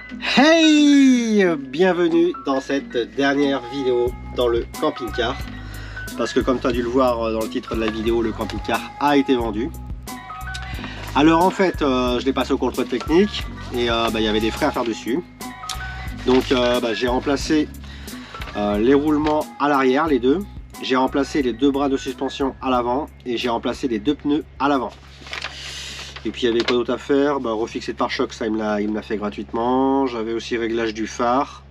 Hey! Bienvenue dans cette dernière vidéo dans le camping-car. Parce que comme tu as dû le voir dans le titre de la vidéo, le camping-car a été vendu. Alors en fait, je l'ai passé au contrôle technique et il y avait des frais à faire dessus. Donc j'ai remplacé les roulements à l'arrière, les deux. J'ai remplacé les deux bras de suspension à l'avant et j'ai remplacé les deux pneus à l'avant. Et puis il y avait quoi d'autre à faire, refixer le pare-choc, ça il me l'a fait gratuitement. J'avais aussi réglage du phare,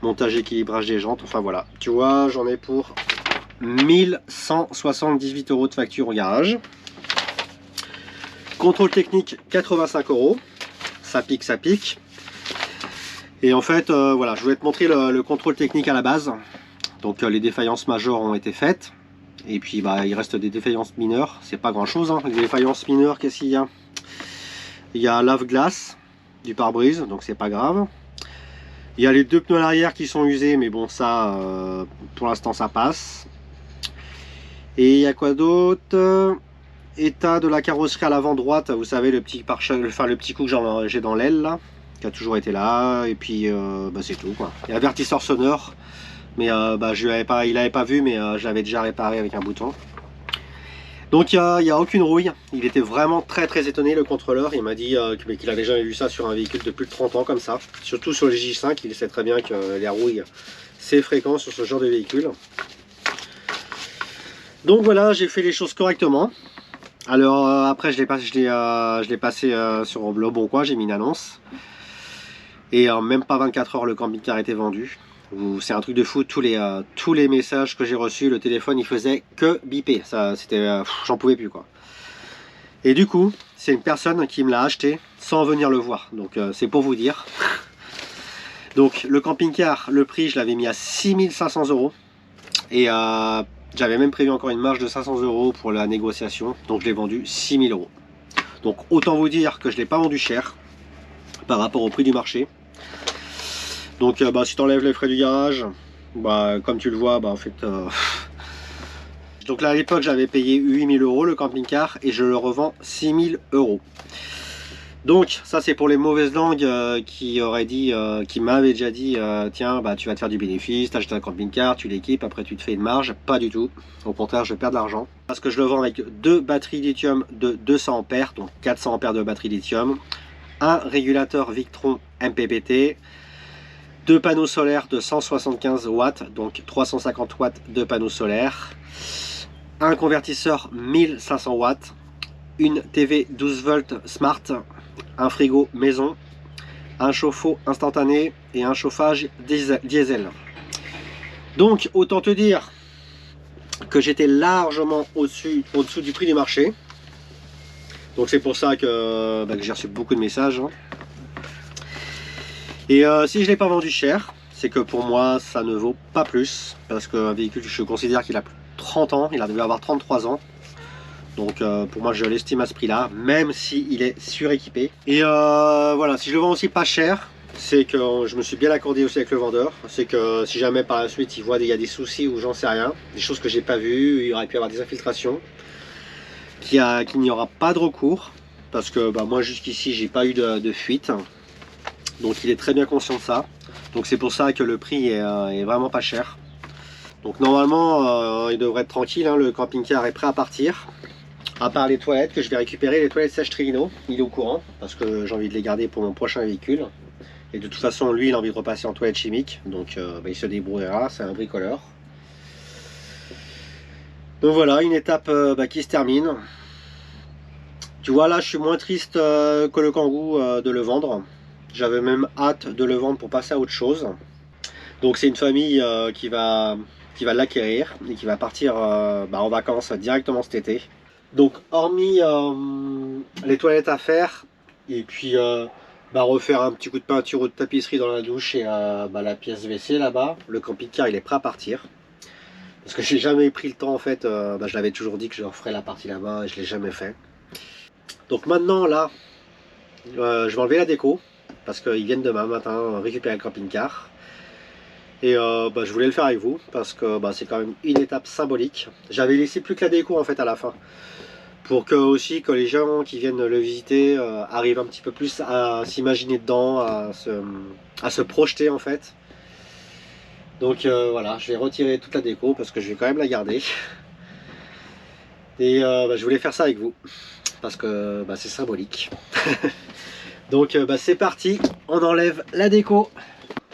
montage équilibrage des jantes, enfin voilà. Tu vois, j'en ai pour 1178 € de facture au garage. Contrôle technique 85 €, ça pique, ça pique. Et en fait, voilà, je voulais te montrer le contrôle technique à la base. Donc les défaillances majeures ont été faites. Et puis il reste des défaillances mineures, c'est pas grand chose, hein. Les défaillances mineures, qu'est-ce qu'il y a? Il y a lave-glace du pare-brise, donc c'est pas grave. Il y a les deux pneus à l'arrière qui sont usés, mais bon ça, pour l'instant ça passe. Et il y a quoi d'autre? État de la carrosserie à l'avant droite, vous savez le petit pare-choc, enfin le petit coup que j'ai dans l'aile là, qui a toujours été là, et puis c'est tout quoi. Il y a avertisseur sonore. Mais il n'avait pas vu, mais je l'avais déjà réparé avec un bouton. Donc il n'y a aucune rouille. Il était vraiment très étonné, le contrôleur. Il m'a dit qu'il avait jamais vu ça sur un véhicule de plus de 30 ans comme ça. Surtout sur les J5, il sait très bien que les rouilles, c'est fréquent sur ce genre de véhicule. Donc voilà, j'ai fait les choses correctement. Alors après, je l'ai passé sur le Bon Coin, j'ai mis une annonce. Et en même pas 24 heures, le camping-car était vendu. C'est un truc de fou, tous les messages que j'ai reçus, le téléphone il faisait que biper, ça c'était, j'en pouvais plus quoi. Et du coup, c'est une personne qui me l'a acheté sans venir le voir, donc c'est pour vous dire. Donc le camping-car, le prix je l'avais mis à 6500 € et j'avais même prévu encore une marge de 500 € pour la négociation, donc je l'ai vendu 6000 €. Donc autant vous dire que je l'ai pas vendu cher par rapport au prix du marché. Donc si tu enlèves les frais du garage, comme tu le vois, en fait... Donc là à l'époque j'avais payé 8000 € le camping-car et je le revends 6000 €. Donc ça c'est pour les mauvaises langues qui m'avaient déjà dit tiens tu vas te faire du bénéfice, tu achètes un camping-car, tu l'équipes, après tu te fais une marge. Pas du tout, au contraire je perds de l'argent. Parce que je le vends avec deux batteries lithium de 200 ampères, donc 400 ampères de batterie lithium, un régulateur Victron MPPT, deux panneaux solaires de 175 watts, donc 350 watts de panneaux solaires, un convertisseur 1500 watts, une TV 12 volts Smart, un frigo maison, un chauffe-eau instantané et un chauffage diesel. Donc autant te dire que j'étais largement au-dessous du prix du marché. Donc c'est pour ça que j'ai reçu beaucoup de messages. Et si je ne l'ai pas vendu cher, c'est que pour moi ça ne vaut pas plus, parce qu'un véhicule je considère qu'il a plus de 30 ans, il a dû avoir 33 ans. Donc pour moi je l'estime à ce prix là, même s'il est suréquipé. Et voilà, si je le vends aussi pas cher, c'est que je me suis bien accordé aussi avec le vendeur. C'est que si jamais par la suite il voit qu'il y a des soucis ou j'en sais rien, des choses que j'ai pas vues, il aurait pu y avoir des infiltrations, qu'il n'y aura pas de recours, parce que moi jusqu'ici j'ai pas eu de fuite. Donc il est très bien conscient de ça. Donc c'est pour ça que le prix est vraiment pas cher. Donc normalement il devrait être tranquille, hein, le camping-car est prêt à partir. À part les toilettes que je vais récupérer, les toilettes sèches Trivino, il est au courant parce que j'ai envie de les garder pour mon prochain véhicule. Et de toute façon lui il a envie de repasser en toilette chimique, donc il se débrouillera, c'est un bricoleur. Donc voilà, une étape qui se termine. Tu vois là je suis moins triste que le Kangoo de le vendre. J'avais même hâte de le vendre pour passer à autre chose. Donc c'est une famille qui va l'acquérir et qui va partir en vacances directement cet été. Donc hormis les toilettes à faire et puis refaire un petit coup de peinture ou de tapisserie dans la douche et la pièce WC là-bas, le camping-car il est prêt à partir. Parce que j'ai jamais pris le temps en fait, je l'avais toujours dit que je referais la partie là-bas et je l'ai jamais fait. Donc maintenant là, je vais enlever la déco. Parce qu'ils viennent demain matin récupérer le camping-car. Et je voulais le faire avec vous parce que c'est quand même une étape symbolique. J'avais laissé plus que la déco en fait à la fin. pour que aussi que les gens qui viennent le visiter arrivent un petit peu plus à s'imaginer dedans, à se projeter en fait. Donc voilà, je vais retirer toute la déco parce que je vais quand même la garder. Et je voulais faire ça avec vous parce que c'est symbolique. Donc c'est parti, on enlève la déco.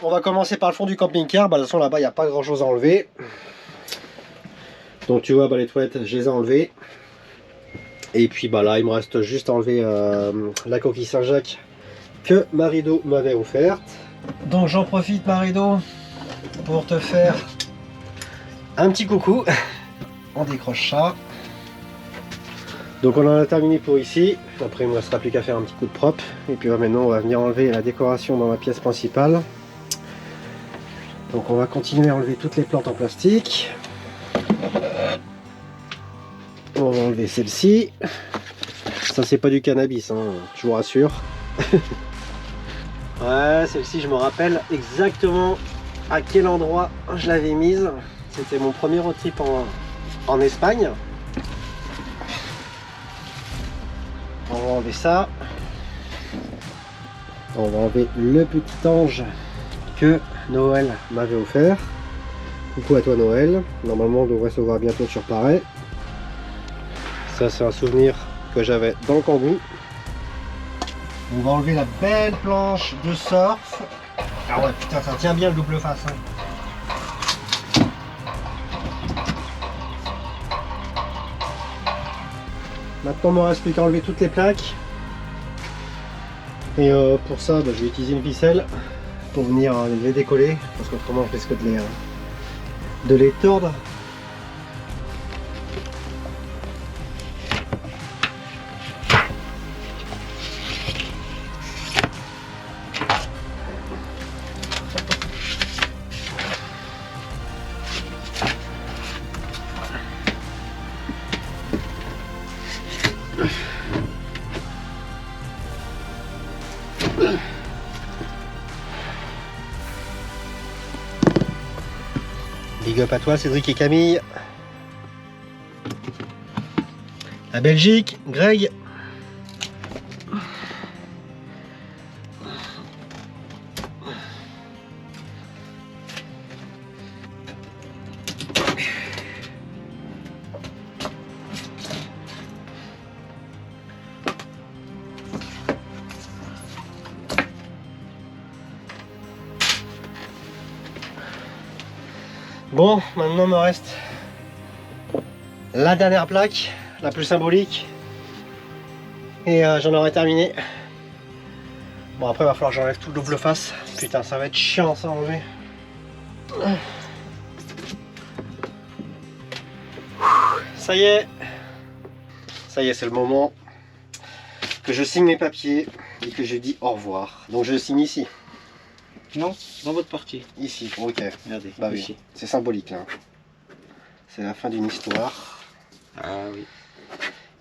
On va commencer par le fond du camping-car. De toute façon là-bas il n'y a pas grand chose à enlever. Donc tu vois les toilettes je les ai enlevées. Et puis là il me reste juste à enlever la coquille Saint-Jacques que Marido m'avait offerte. Donc j'en profite Marido pour te faire un petit coucou. On décroche ça. Donc on en a terminé pour ici. Après il ne me restera plus qu'à faire un petit coup de propre. Et puis maintenant on va venir enlever la décoration dans la pièce principale. Donc on va continuer à enlever toutes les plantes en plastique. On va enlever celle-ci. Ça c'est pas du cannabis, hein, je vous rassure. Ouais, celle-ci je me rappelle exactement à quel endroit je l'avais mise. C'était mon premier road trip en Espagne. On va enlever ça. On va enlever le petit ange que Noël m'avait offert. Coucou à toi Noël. Normalement on devrait se voir bientôt sur Paris. Ça c'est un souvenir que j'avais dans le Kangoo. On va enlever la belle planche de surf. Ah ouais putain ça tient bien le double face. Hein. Maintenant il me reste plus qu'à enlever toutes les plaques. Et pour ça je vais utiliser une ficelle pour venir les décoller. Parce qu'autrement je risque de les tordre. Big up à toi Cédric et Camille. La Belgique, Greg. Bon, maintenant il me reste la dernière plaque, la plus symbolique. Et j'en aurai terminé. Bon après il va falloir que j'enlève tout le double face. Putain ça va être chiant ça à enlever. Ça y est. Ça y est, c'est le moment que je signe mes papiers et que je dis au revoir. Donc je signe ici. Non, dans votre partie. Ici, ok. Regardez, Bah ici. oui, c'est symbolique là. C'est la fin d'une histoire. Ah oui.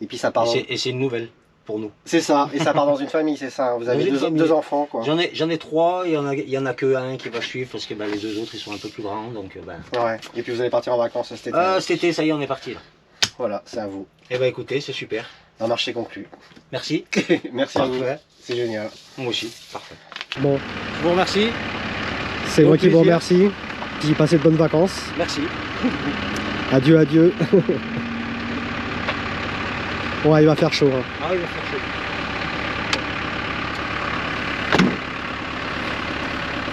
Et puis ça part. Et c'est une nouvelle pour nous. C'est ça, et ça part dans une famille, c'est ça. Vous avez deux enfants quoi. J'en ai trois, il y en a que un qui va suivre parce que les deux autres ils sont un peu plus grands donc Ouais, et puis vous allez partir en vacances cet été. Cet été, ça y est, on est parti là. Voilà, c'est à vous. Eh ben écoutez, c'est super. Un marché conclu. Merci. Merci à vous. C'est génial. Moi aussi, parfait. Bon, Je vous remercie. c'est moi qui vous remercie. Puis passez de bonnes vacances. Merci. Adieu, adieu. Ouais, il va faire chaud. Hein. Ah, il va faire chaud.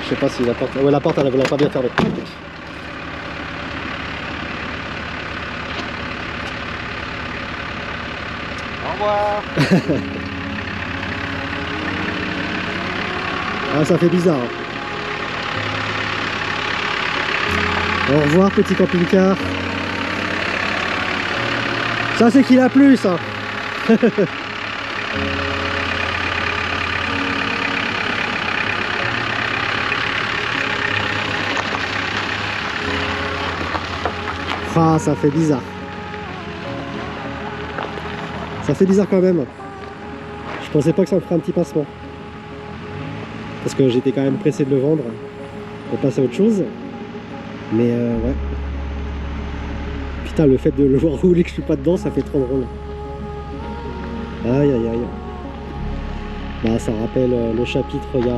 Je sais pas si la porte. Ouais, la porte elle va pas bien fermée. Au revoir. Ah, ça fait bizarre. Au revoir, petit camping-car. Ça, c'est qu'il a plu, ça. Ah, ça fait bizarre. Ça fait bizarre quand même. Je pensais pas que ça me ferait un petit pincement. Parce que j'étais quand même pressé de le vendre pour passer à autre chose. Mais ouais. Putain, le fait de le voir rouler que je suis pas dedans, ça fait trop drôle. Aïe aïe aïe. Bah, ça rappelle le chapitre il y a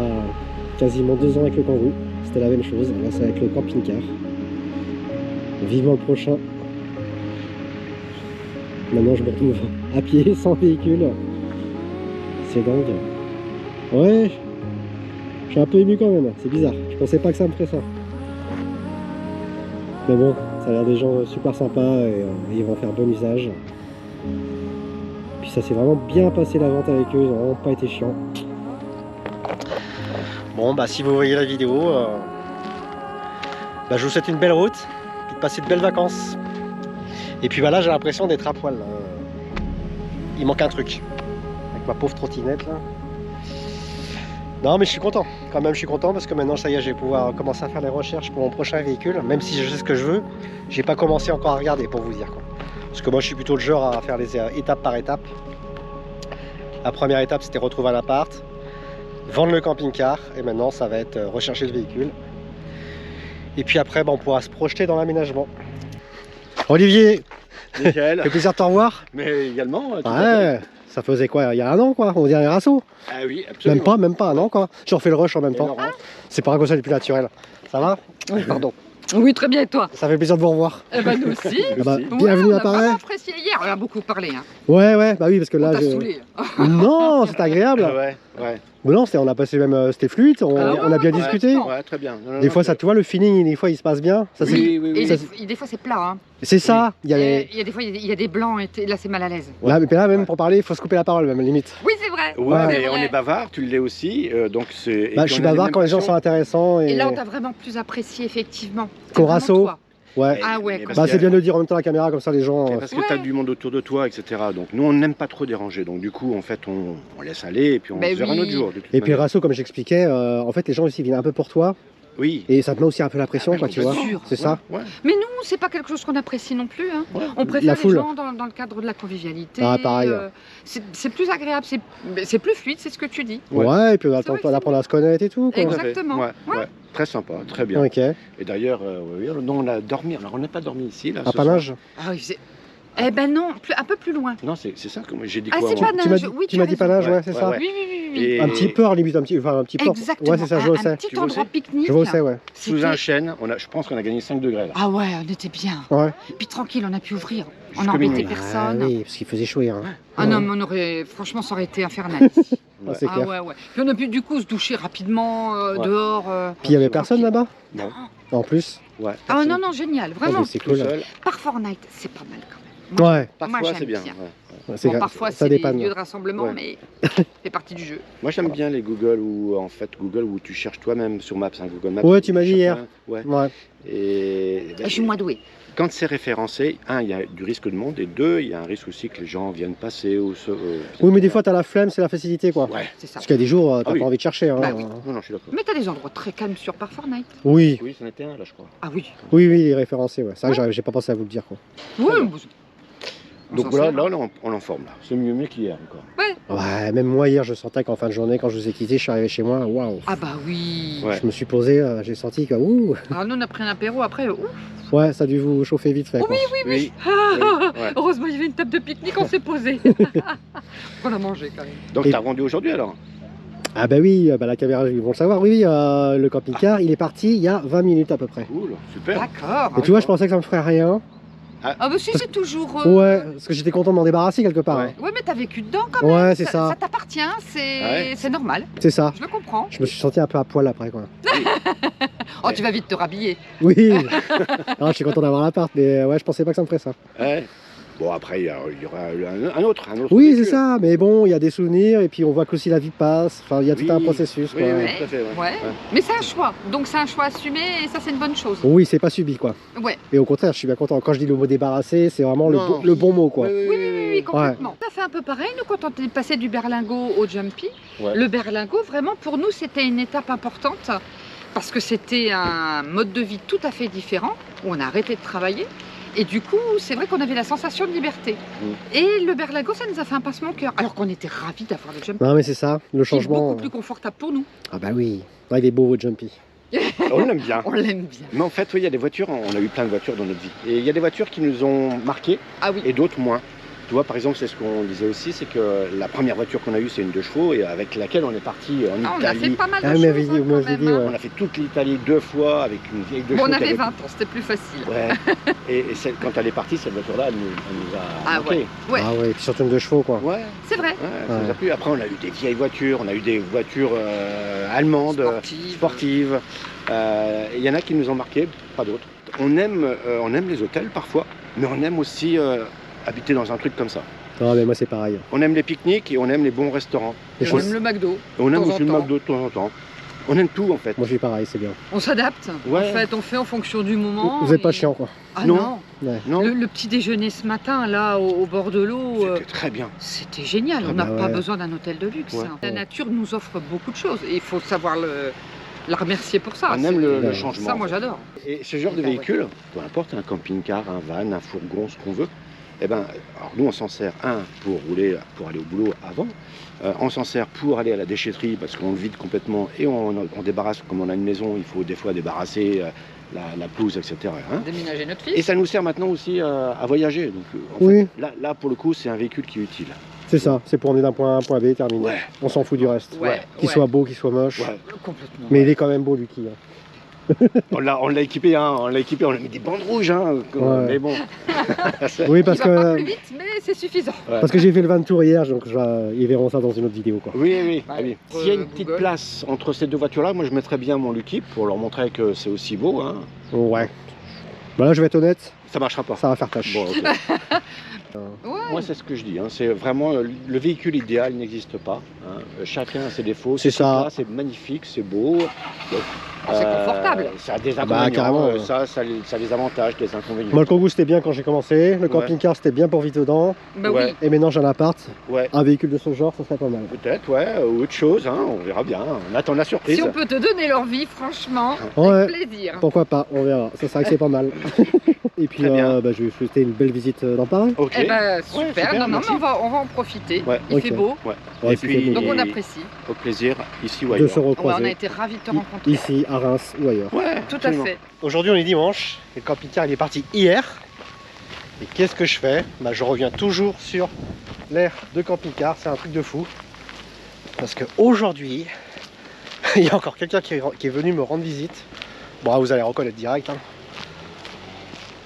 quasiment 2 ans avec le Kangoo. C'était la même chose, là c'est avec le camping-car. Vivement le prochain. Maintenant je me retrouve à pied, sans véhicule. C'est dingue. Ouais, je suis un peu ému quand même, c'est bizarre. Je pensais pas que ça me ferait ça. Mais bon, ça a l'air des gens super sympas et ils vont faire bon usage. Puis ça s'est vraiment bien passé la vente avec eux, ils n'ont vraiment pas été chiants. Bon bah si vous voyez la vidéo, bah, je vous souhaite une belle route, et de passer de belles vacances. Et puis voilà, j'ai l'impression d'être à poil. Là. Il manque un truc. Avec ma pauvre trottinette là. Non mais je suis content, quand même je suis content parce que maintenant ça y est, je vais pouvoir commencer à faire les recherches pour mon prochain véhicule. Même si je sais ce que je veux, j'ai pas commencé encore à regarder pour vous dire quoi. Parce que moi je suis plutôt le genre à faire les étapes par étape. La première étape c'était retrouver un appart, vendre le camping-car et maintenant ça va être rechercher le véhicule. Et puis après on pourra se projeter dans l'aménagement. Olivier, Nickel. ça fait plaisir de te revoir. Mais également, tout à fait. Ouais, ça faisait quoi, il y a 1 an quoi, on dirait Rasso. Ah oui, absolument. Même pas 1 an quoi. Je refais le rush en même Et temps. Laurent, C'est pas comme ça, c'est plus naturel. Ça va? Pardon. Oui, très bien, et toi? Ça fait plaisir de vous revoir. Eh ben, nous aussi. Ah bah, aussi. bienvenue on à a Paris. vraiment apprécié hier, on a beaucoup parlé. Hein. Ouais, bah oui, parce que On là. t'a saoulé. Non, c'était agréable. Ouais, ouais. Mais non, on a passé même. C'était fluide, on a bien Ouais, discuté. Ouais, très bien. Non, non, Des non, fois, ça, tu vois, le feeling, des fois, il se passe bien. Ça, c'est Oui, oui, Et oui. Ça, des fois, c'est plat. Hein. c'est ça. Il y a Et il y a des fois, il y a des blancs, et là, c'est mal à l'aise. Là, mais là, même pour parler, il faut se couper la parole, même limite. Oui, c'est vrai. Ouais, Ouais. mais C'est on vrai. est bavard, tu l'es aussi, donc c'est. et Bah, puis je suis on a les bavard mêmes quand les gens sont passions. intéressants. Et Et là, on t'a vraiment plus apprécié, effectivement. C'est Qu'au vraiment Rasso. toi. Ouais. Ah ouais, Mais quand Bah, parce c'est que- bien de le dire en même temps à la caméra, comme ça les gens. Parce que tu as Ouais. du monde autour de toi, etc. Donc nous, on n'aime pas trop déranger. Donc du coup, en fait, on laisse aller et puis on Ben se verra un oui. autre jour. de toute Et puis manière. Rasso, comme j'expliquais, en fait, les gens aussi viennent un peu pour toi. Oui. Et ça te met aussi un peu la pression, Ah, quoi, mais tu bien vois. sûr. C'est ça. Ouais. Mais nous, c'est pas quelque chose qu'on apprécie non plus. Hein. Ouais. On La préfère les foule. gens dans le cadre de la convivialité. Ah, pareil. C'est plus agréable, c'est plus fluide, c'est ce que tu dis. Ouais. Ouais, et puis on a le C'est temps vrai que d'apprendre à se connaître et tout, quoi. Tout à fait. Exactement. Ouais, Ouais. ouais. Très sympa, très bien. Ok. Et d'ailleurs, oui, nous, on a dormi. Alors, on n'a pas dormi ici, là. À ce soir. Panage. Ah oui, eh ben non, un peu plus loin. Non, c'est ça que moi, j'ai dit Ah, quoi c'est moi Panage. Tu m'as dit, oui, tu m'as dit as raison. Panage, ouais, Ouais, c'est ouais, ça. ouais. Oui, oui, oui, oui. Et Un petit port, limite, un petit port. Exactement. Ouais, c'est ça, je vois où un c'est. petit Tu vois où endroit c'est pique-nique. Je vois où c'est, ouais. sous C'était- un chêne, je pense qu'on a gagné 5 degrés là. Ah ouais, on était bien. Ouais. Puis tranquille, on a pu ouvrir. On Jusqu'à n'a embêté minuit. personne. Ah oui, parce qu'il faisait chaud hier. Hein. Ah non, mais on aurait, franchement, ça aurait été infernal ici. Ah, c'est Ah clair. ouais, ouais. Puis on a pu du coup se doucher rapidement Ouais. dehors. Puis il y avait personne là-bas Non. en plus. Ouais. Ah non, non, génial, Ah, vraiment. mais c'est Tout cool. seul. Par Fortnite, c'est pas mal quand même. Ouais, Parfois, Moi, c'est j'aime bien. bien. ouais. c'est Bon, grave. parfois, Ça c'est des dépanne. lieux de rassemblement, Ouais. mais c'est partie du jeu. Moi, j'aime bien les Google où, en fait, Google où tu cherches toi-même sur Maps, Google Maps. Ouais, tu m'as dit cherches hier. Ouais. Ouais. Et Je suis moins douée. quand c'est référencé, un, il y a du risque de monde, et deux, il y a un risque aussi que les gens viennent passer ou se. Oui, mais des fois, t'as la flemme, c'est la facilité, quoi. Ouais. C'est ça. Parce qu'il y a des jours, t'as Ah oui. pas envie de chercher. Hein. Bah oui. Non, non, je suis d'accord. Mais t'as des endroits très calmes sur par Fortnite. Oui, Oui, c'en était un là, je crois. Ah oui. oui, il est référencé. Ouais. C'est vrai que j'ai pas pensé à vous le dire, quoi. Oui, bien. bon, on Donc s'en voilà, sert. là, on en forme là. C'est mieux qu'hier encore. Ouais, même moi, hier, je sentais qu'en fin de journée, quand je vous ai quitté, je suis arrivé chez moi, waouh. Ah bah oui. Ouais. Je me suis posé, j'ai senti que, ouh, Alors nous on a pris un apéro après. Ouf. ouais, ça a dû vous chauffer vite fait. Quoi. Oui. Ouais. Heureusement il y avait une table de pique-nique, on s'est posé. On a mangé quand même. Donc Et- t'as rendu aujourd'hui alors? Ah bah oui, bah la caméra, ils vont le savoir. Oui, le camping-car, il est parti il y a 20 minutes à peu près. Cool, super. D'accord. Et tu vois, je pensais que ça me ferait rien. Ah bah si c'est toujours. Ouais, parce que j'étais content de m'en débarrasser quelque part. Ouais. Ouais mais t'as vécu dedans quand même. Ouais, c'est ça. Ça t'appartient, c'est Ouais. c'est normal. C'est ça. Je le comprends. Je me suis senti un peu à poil après, quoi. Oh tu vas vite te rhabiller. Oui. Ah, je suis content d'avoir l'appart, mais ouais, je pensais pas que ça me ferait ça. Ouais. Bon, après, il y aura un autre. Oui, véhicule. c'est ça, mais bon, il y a des souvenirs, et puis on voit qu'aussi la vie passe. Enfin, il y a tout Oui. un processus, Oui, quoi. oui, Ouais. tout à fait. Ouais. Ouais. Mais c'est un choix. Donc c'est un choix assumé et ça c'est une bonne chose. Oui, c'est pas subi, quoi. Ouais. Et au contraire, je suis bien content. Quand je dis le mot débarrasser, c'est vraiment Non. le bon mot, quoi. Oui, Oui, oui, oui, oui, complètement. On a fait un peu pareil, nous, quand on est passé du berlingot au jumpy. Ouais. Le berlingot, vraiment, pour nous, c'était une étape importante parce que c'était un mode de vie tout à fait différent, où on a arrêté de travailler. Et du coup, c'est vrai qu'on avait la sensation de liberté. Et le berlingot, ça nous a fait un pincement au cœur, alors qu'on était ravis d'avoir le jumpy. Non, mais c'est ça, le Qui est changement. beaucoup plus confortable pour nous. Ah bah oui. Ouais, il est beau, votre Jumpy. On l'aime bien. On l'aime bien. Mais en fait, oui, il y a des voitures, on a eu plein de voitures dans notre vie. Et il y a des voitures qui nous ont marqués Ah oui. et d'autres moins. Tu vois, par exemple, c'est ce qu'on disait aussi, c'est que la première voiture qu'on a eue, c'est une 2 chevaux, et avec laquelle on est parti en Ah, on a fait Italie. pas mal de Ah, choses. mais vous hein, quand m'avez même, dit, hein. ouais. On a fait toute l'Italie 2 fois avec une vieille 2 Bon, chevaux. on qui avait avait- 20 ans, c'était plus facile. Ouais. Et quand elle est partie, cette voiture-là, elle nous a Ah manqué. Ouais, Ah ouais, et puis surtout une 2 chevaux quoi. Ouais. c'est vrai. Ouais, ça nous a Ouais. plu. Après, on a eu des vieilles voitures, on a eu des voitures allemandes, Sportive. sportives. Il y en a qui nous ont marqué, pas d'autres. On aime les hôtels parfois, mais on aime aussi habiter dans un truc comme ça. Non mais moi c'est pareil. On aime les pique-niques et on aime les bons restaurants. Et Et je- on aime le McDo. Et on aime de temps aussi le en temps. McDo de temps en temps. On aime tout en fait. Moi je suis pareil, c'est bien. On s'adapte. Ouais. En fait, on fait en fonction du moment. Vous êtes pas et- chiant quoi. Ah Non. non. Ouais. Non, Le petit déjeuner ce matin, là, au bord de l'eau, c'était très bien. c'était génial. Ah On n'a bah pas ouais. besoin d'un hôtel de luxe. Ouais. hein. La nature nous offre beaucoup de choses et il faut savoir la remercier pour ça. On aime le Ouais. changement. Ça, moi, j'adore. Et ce genre de véhicule, peu importe, un camping-car, un van, un fourgon, ce qu'on veut, eh ben, alors nous on s'en sert pour rouler, pour aller au boulot avant, on s'en sert pour aller à la déchetterie parce qu'on le vide complètement et on débarrasse, comme on a une maison, il faut des fois débarrasser la pelouse, etc. hein. Déménager notre Et fils. ça nous sert maintenant aussi à voyager. Donc, en Oui. fait, là, pour le coup, c'est un véhicule qui est utile. C'est ça, c'est pour emmener d'un point A à un point B, terminé. Ouais. On s'en fout du reste. Ouais, Qu'il ouais. soit beau, qu'il soit moche. Ouais. Complètement. Mais il est quand même beau Lucky. Hein. On l'a équipé, on l'a mis des bandes rouges, Ouais. mais bon. Oui Il parce va pas que, plus vite, mais c'est suffisant. parce que j'ai fait le 20 tour hier, donc ils verront ça dans une autre vidéo quoi. Oui, oui, Ouais, ah oui. pour, S'il y a une petite Google. place entre ces deux voitures-là, moi je mettrais bien mon Lucky pour leur montrer que c'est aussi beau. Hein. Ouais. Bah là je vais être honnête, Ça marchera pas. ça va faire tâche. Bon, ok. Ouais. Moi c'est ce que je dis. C'est vraiment le véhicule idéal n'existe pas. Chacun a ses défauts. C'est Ce ça. truc-là, c'est magnifique, c'est beau. C'est confortable. Ça a des bah, inconvénients. carrément, ouais. Ça a des avantages, des inconvénients. Moi le Kangoo c'était bien quand j'ai commencé, le Ouais. camping-car c'était bien pour vivre dedans, Bah Ouais. oui. et maintenant j'ai un appart, Ouais. un véhicule de ce genre ça serait pas mal. Peut-être, ouais, ou autre chose, on verra bien. On attend la surprise. Si on peut te donner leur vie, franchement, Ouais. avec plaisir. Pourquoi pas, on verra, ça serait que c'est pas mal. Et puis Très bien. bah, je vais souhaiter une belle visite dans Paris. Ok. Eh ben, super. super, non, non, merci. mais on va en profiter. Ouais. Il Ok. fait beau, Ouais. Ouais, Et si puis- c'est donc Et- on apprécie. Au plaisir, ici ou de ailleurs. se Ouais, on a recroiser, été ravis de te rencontrer. ici à Reims ou ailleurs. Ouais, Tout absolument. à fait. Aujourd'hui on est dimanche, et le camping-car il est parti hier. Et qu'est-ce que je fais? Bah, je reviens toujours sur l'air de camping-car, c'est un truc de fou. Parce que aujourd'hui, il y a encore quelqu'un qui est venu me rendre visite. Bon, vous allez reconnaître direct. Hein.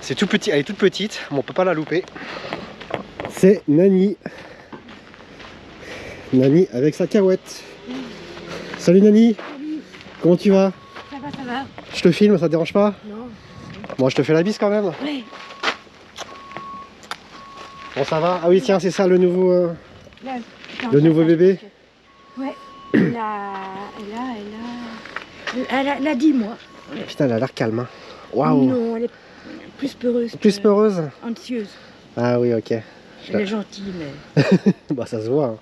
C'est tout petit, elle est toute petite, mais on peut pas la louper. C'est Nani. Nani avec sa carouette. Salut Nani. Comment tu vas? Ça va, ça va. Je te filme, ça te dérange pas? Non. Bon, je te fais la bise quand même. Ouais. Bon, ça va? Ah oui, tiens, c'est ça le nouveau, Là, le nouveau bébé? Ouais. Elle a 10 mois. Putain, elle a l'air calme. Hein. Waouh! Non, elle est plus peureuse. Plus que peureuse? Anxieuse. Ah oui, ok. Elle est gentille, mais Bah, ça se voit. Hein.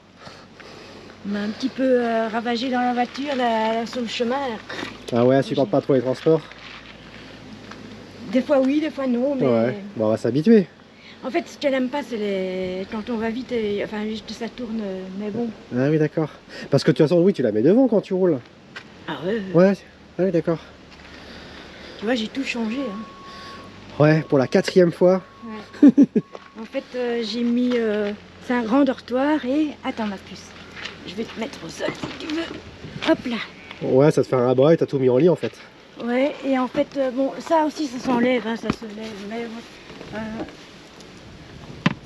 on a un petit peu ravagé dans la voiture, là, sur le chemin. Ah ouais, elle supporte pas trop les transports? Des fois oui, des fois non, mais Ouais. Bon, on va s'habituer. en fait, ce qu'elle aime pas, c'est quand on va vite, enfin, juste ça tourne, mais bon. Ah oui, d'accord. Parce que de toute façon, oui, tu la mets devant quand tu roules. Ah ouais, Ouais. Ah oui, d'accord. tu vois, j'ai tout changé. Hein. Ouais, pour la 4e fois. En fait, j'ai mis, c'est un grand dortoir et, attends ma puce, je vais te mettre au sol si tu veux. Hop là. Ouais, ça te fait un rabat et t'as tout mis en lit en fait. Ouais, et en fait, bon, ça aussi, ça s'enlève, hein, ça se lève, mais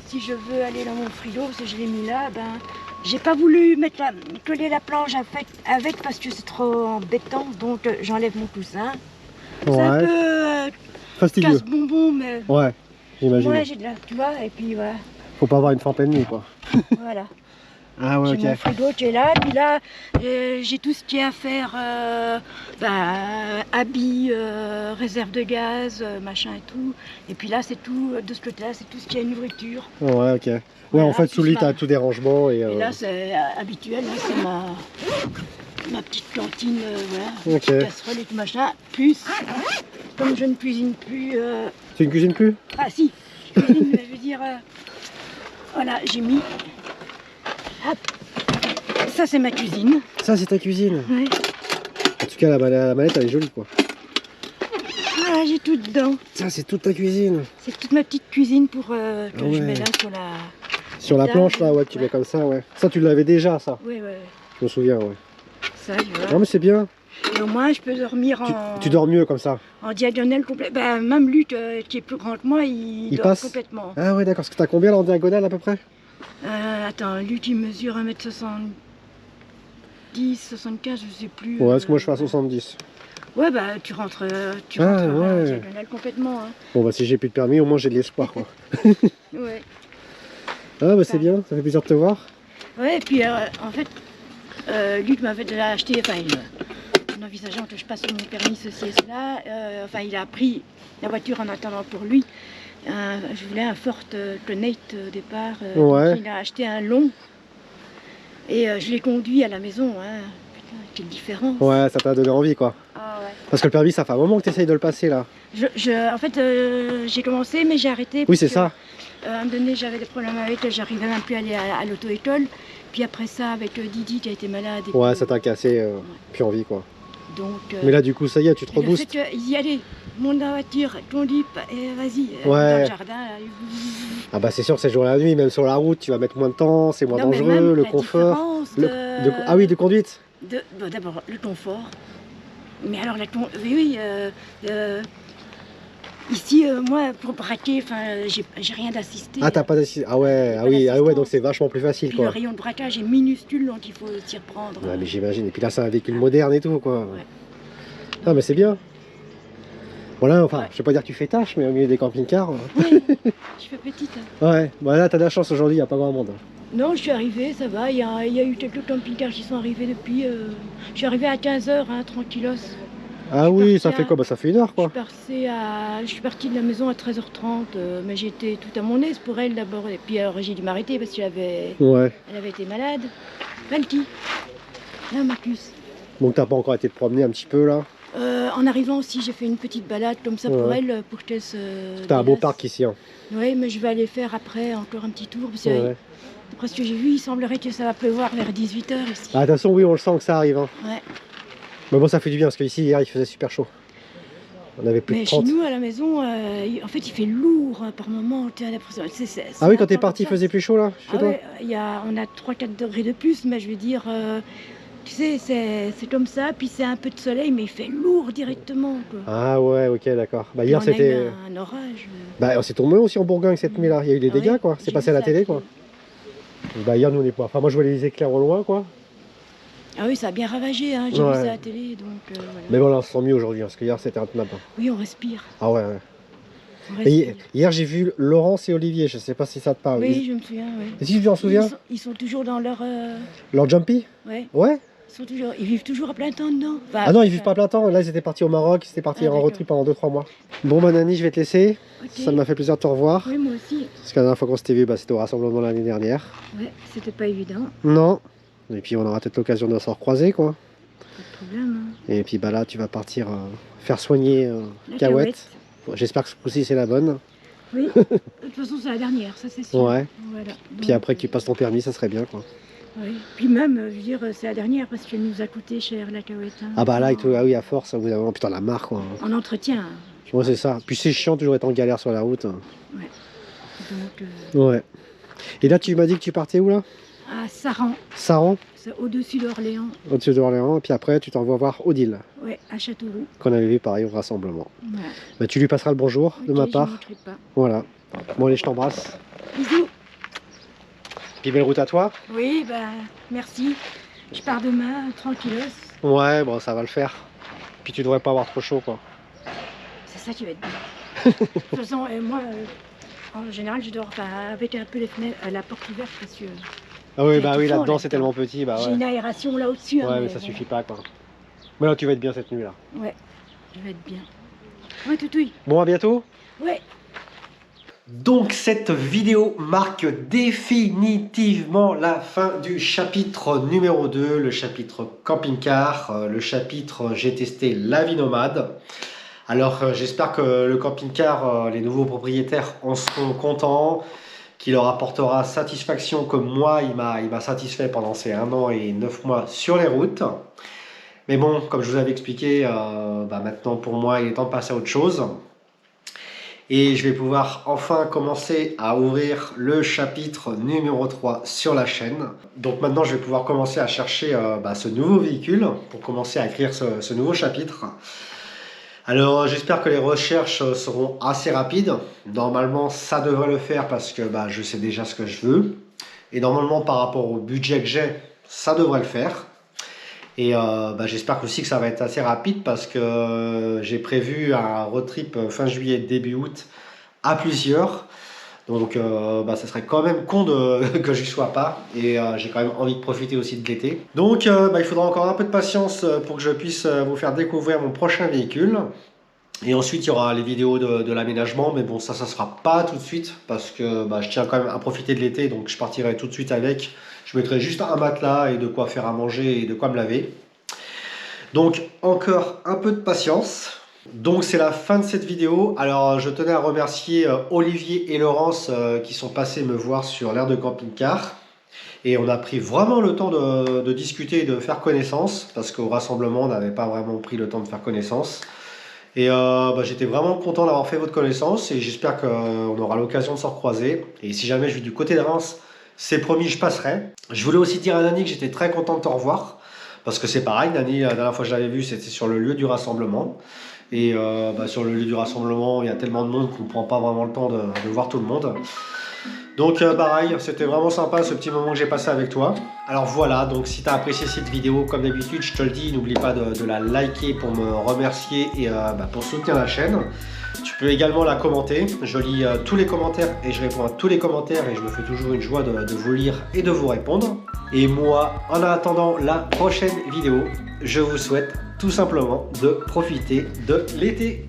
si je veux aller dans mon frigo, parce que je l'ai mis là, ben, j'ai pas voulu coller la planche avec parce que c'est trop embêtant, donc j'enlève mon coussin. C'est un Ouais. peu Fastidieux. casse-bonbon, mais Ouais, j'imagine. ouais, j'ai de la, tu vois, et puis voilà. Faut pas avoir une femme pleine nuit quoi. Voilà. Ah ouais, J'ai mon ok. frigo qui est là, puis là, j'ai tout ce qui est à faire, habits, réserve de gaz, machin et tout. Et puis là, c'est tout, de ce côté-là, c'est tout ce qui est nourriture. Ouais, ok. Ouais, Voilà, en fait, sous le lit, puis t'as tout des rangements et. Et là, c'est habituel, là, c'est ma petite cantine, voilà, Ok. petite casserole et tout machin. Plus, comme je ne cuisine plus, Tu ne cuisines plus? ah si, je cuisine, mais je veux dire, voilà, j'ai mis, hop, ça c'est ma cuisine. Ça, c'est ta cuisine. Ouais. En tout cas, la mallette, elle est jolie quoi. Voilà, j'ai tout dedans. Ça, c'est toute ta cuisine. C'est toute ma petite cuisine pour que Ah je ouais. mets là sur la... Sur la Là, planche, là, ouais, tu mets comme ça, ouais. Ça, tu l'avais déjà, ça. Oui, oui, Je me souviens, ouais. ça, tu vois. Non, mais c'est bien. Et au moins, je peux dormir Tu dors mieux comme ça. en diagonale complète. Ben, même lui, qui est plus grand que moi, il Il dort passe complètement. Ah ouais, d'accord. Parce que t'as combien là en diagonale à peu près? Attends, lui qui mesure 1m70, 75, je sais plus. Ouais, parce que moi je fais à 70. Ouais, bah tu rentres, Ah, en ouais. diagonale complètement. Hein. Bon, bah si j'ai plus de permis, au moins j'ai de l'espoir, quoi. Ouais. Ah, bah c'est bien, ça fait plaisir de te voir. Ouais, et puis en fait, Luc m'avait déjà acheté, enfin, en envisageant que je passe mon permis, ceci et cela, enfin, il a pris la voiture en attendant pour lui. Je voulais un Ford Connect au départ. Ouais. Donc il a acheté un long. Et je l'ai conduit à la maison. Hein. Putain, quelle différence. Ouais, ça t'a donné envie, quoi. Ah ouais. Parce que le permis, ça fait un moment que tu essayes de le passer, là. En fait, j'ai commencé, mais j'ai arrêté. Oui, parce c'est que, ça. à un moment donné, j'avais des problèmes avec, j'arrivais même plus à aller à l'auto-école. Puis après ça, avec Didi qui a été malade. Et Ouais, puis, ça t'a cassé, plus envie, quoi. Donc, Mais là, du coup, ça y est, tu te le fait reboostes. qu'il y allait, monte dans la voiture, conduis, et vas-y, Ouais. dans le jardin. Là, Ah bah c'est sûr, c'est jour et la nuit, même sur la route, tu vas mettre moins de temps, c'est moins Non, mais dangereux, même le la confort. différence Ah oui, de conduite. bon, d'abord, le confort. Mais alors, oui, ici, moi, pour braquer, j'ai rien d'assisté. Ah, t'as pas d'assistance. Ah ouais, Pas d'assistance. donc c'est vachement plus facile, Puis le quoi. rayon de braquage est minuscule, donc il faut s'y reprendre. Ouais, mais j'imagine. Et puis là, c'est un véhicule moderne et tout, quoi. Ouais. Ah, mais c'est bien. Voilà, enfin, Ouais. je vais pas dire que tu fais tâche, mais au milieu des camping-cars. Oui, je fais petite. Hein. Ouais, bah là, t'as de la chance aujourd'hui, il n'y a pas grand monde. Non, je suis arrivée, ça va. Il y a eu quelques camping-cars qui sont arrivés depuis. Je suis arrivée à 15h, hein, tranquillos. Ah oui, partie ça fait à- quoi? Bah ça fait 1 heure, quoi. Je suis partie de la maison à 13h30, mais j'étais tout à mon aise pour elle d'abord. Et puis alors j'ai dû m'arrêter parce qu'elle avait, Ouais. elle avait été malade. Valky, là Marcus. Donc t'as pas encore été te promener un petit peu, là? En arrivant aussi, j'ai fait une petite balade comme ça pour Ouais. elle, pour qu'elle se. T'as un beau délasse. parc ici, hein. Oui, mais je vais aller faire après encore un petit tour. Parce que, Ouais. d'après ce que j'ai vu, il semblerait que ça va pleuvoir vers 18h ici. Ah, de toute façon, oui, on le sent que ça arrive, hein. Ouais. Mais bon, ça fait du bien, parce qu'ici, hier, il faisait super chaud. On avait plus Mais de chez 30. nous, à la maison, en fait, il fait lourd hein, par moment. Tu as l'impression. Ah oui, quand t'es intense. parti, il faisait plus chaud, là, chez Ah toi? ouais, on a 3-4 degrés de plus, mais je veux dire, tu sais, c'est comme ça, puis c'est un peu de soleil, mais il fait lourd directement. Quoi. Ah ouais, ok, d'accord. Bah Puis hier, on a eu c'était... un orage. Bah, c'est tombé aussi en Bourgogne cette nuit-là. Il y a eu des Ah dégâts, oui, quoi. C'est j'ai passé à vu la ça, télé, quoi. Bah hier, nous, on est pas... Enfin, moi, je voyais les éclairs au loin, quoi. Ah oui, ça a bien ravagé, hein, j'ai Ouais. vu ça à la télé, donc voilà. Mais bon, là, on se sent mieux aujourd'hui, hein, parce que hier, c'était intenable. Oui, on respire. Ah ouais, ouais. On Et respire. hier, j'ai vu Laurence et Olivier, je sais pas si ça te parle. Oui, je me souviens, oui. Et si tu t'en souviens? Ils sont toujours dans leur... Leur Jumpy? ouais, Ouais? ils vivent toujours à plein temps dedans. Enfin, Ah non, ils vivent pas plein temps. Là, ils étaient partis au Maroc, ils étaient partis Ah, en road d'accord. trip pendant 2-3 mois. Bon, bah, Nani, je vais te laisser. ok. Ça m'a fait plaisir de te revoir. Oui, moi aussi. Parce que la dernière fois qu'on s'était vu, bah, c'était au rassemblement l'année dernière. Ouais, c'était pas évident, Non. Et puis, on aura peut-être l'occasion de se recroiser, quoi. pas de problème. Hein. Et puis, bah là, tu vas partir faire soigner La Cahouette. Bon, j'espère que ce coup-ci, c'est la bonne. Oui, de toute façon, c'est la dernière, ça c'est sûr. Ouais. Voilà. Puis Donc, après que tu passes ton permis, ça serait bien, quoi. oui. Puis même, je veux dire, c'est la dernière parce qu'elle nous a coûté cher la Cahouette. Hein. Ah bah là, ah oui, à force, au bout d'un moment, putain, la marque, quoi. En entretien. Hein. Ouais, c'est ça. Puis c'est chiant toujours être en galère sur la route. Donc, Ouais. Et là, tu m'as dit que tu partais où, là? à Saran, Saran, c'est au-dessus d'Orléans. au-dessus d'Orléans. Et puis après, tu t'envoies voir Odile, Ouais, à Châteauroux. qu'on avait vu pareil au rassemblement. Voilà. Bah, tu lui passeras le bonjour de Ok, ma je part. manquerai pas. Voilà. Bon, allez, je t'embrasse. Bisous. Puis belle route à toi. Oui, bah, merci. Je pars demain, tranquillos. Ouais, bon, ça va le faire. Puis tu devrais pas avoir trop chaud, quoi. C'est ça qui va être bien. De toute façon, moi, en général, je dors avec un peu les fenêtres, la porte ouverte parce que Ah oui, C'est bah tout oui, fort, là-dedans, c'est là-dedans. tellement petit. Bah j'ai ouais. une aération là au-dessus. hein, Ouais, mais ça bon, suffit pas, quoi. Mais là, tu vas être bien cette nuit-là. Ouais, je vais être bien. Ouais, toutouille. Bon, à bientôt. Ouais. Donc cette vidéo marque définitivement la fin du chapitre numéro 2, le chapitre camping-car, le chapitre j'ai testé la vie nomade. Alors j'espère que le camping-car, les nouveaux propriétaires en seront contents, qu'il leur apportera satisfaction comme moi il m'a satisfait pendant ces 1 an et 9 mois sur les routes. Mais bon, comme je vous avais expliqué, maintenant pour moi il est temps de passer à autre chose. Et je vais pouvoir enfin commencer à ouvrir le chapitre numéro 3 sur la chaîne. Donc maintenant je vais pouvoir commencer à chercher ce nouveau véhicule pour commencer à écrire ce nouveau chapitre. Alors j'espère que les recherches seront assez rapides. Normalement ça devrait le faire parce que je sais déjà ce que je veux. Et normalement par rapport au budget que j'ai, ça devrait le faire. Et j'espère aussi que ça va être assez rapide parce que j'ai prévu un road trip fin juillet, début août à plusieurs. Donc ça serait quand même con que j'y sois pas. Et j'ai quand même envie de profiter aussi de l'été. Donc il faudra encore un peu de patience pour que je puisse vous faire découvrir mon prochain véhicule. Et ensuite il y aura les vidéos de l'aménagement. Mais bon ça sera pas tout de suite parce que je tiens quand même à profiter de l'été. Donc je partirai tout de suite avec. Je mettrai juste un matelas et de quoi faire à manger et de quoi me laver. Donc encore un peu de patience. Donc c'est la fin de cette vidéo. Alors je tenais à remercier Olivier et Laurence qui sont passés me voir sur l'aire de camping-car. Et on a pris vraiment le temps de discuter et de faire connaissance. Parce qu'au rassemblement on n'avait pas vraiment pris le temps de faire connaissance. Et j'étais vraiment content d'avoir fait votre connaissance. Et j'espère qu'on aura l'occasion de se recroiser. Et si jamais je vais du côté de Reims, c'est promis, je passerai. Je voulais aussi dire à Nani que j'étais très content de te revoir. Parce que c'est pareil, Nani, la dernière fois que je l'avais vu, c'était sur le lieu du rassemblement. Et sur le lieu du rassemblement, il y a tellement de monde qu'on ne prend pas vraiment le temps de voir tout le monde. Donc pareil, c'était vraiment sympa ce petit moment que j'ai passé avec toi. Alors voilà, donc si tu as apprécié cette vidéo, comme d'habitude, je te le dis, n'oublie pas de la liker pour me remercier et pour soutenir la chaîne. Tu peux également la commenter, je lis tous les commentaires et je réponds à tous les commentaires et je me fais toujours une joie de vous lire et de vous répondre. Et moi, en attendant la prochaine vidéo, je vous souhaite tout simplement de profiter de l'été.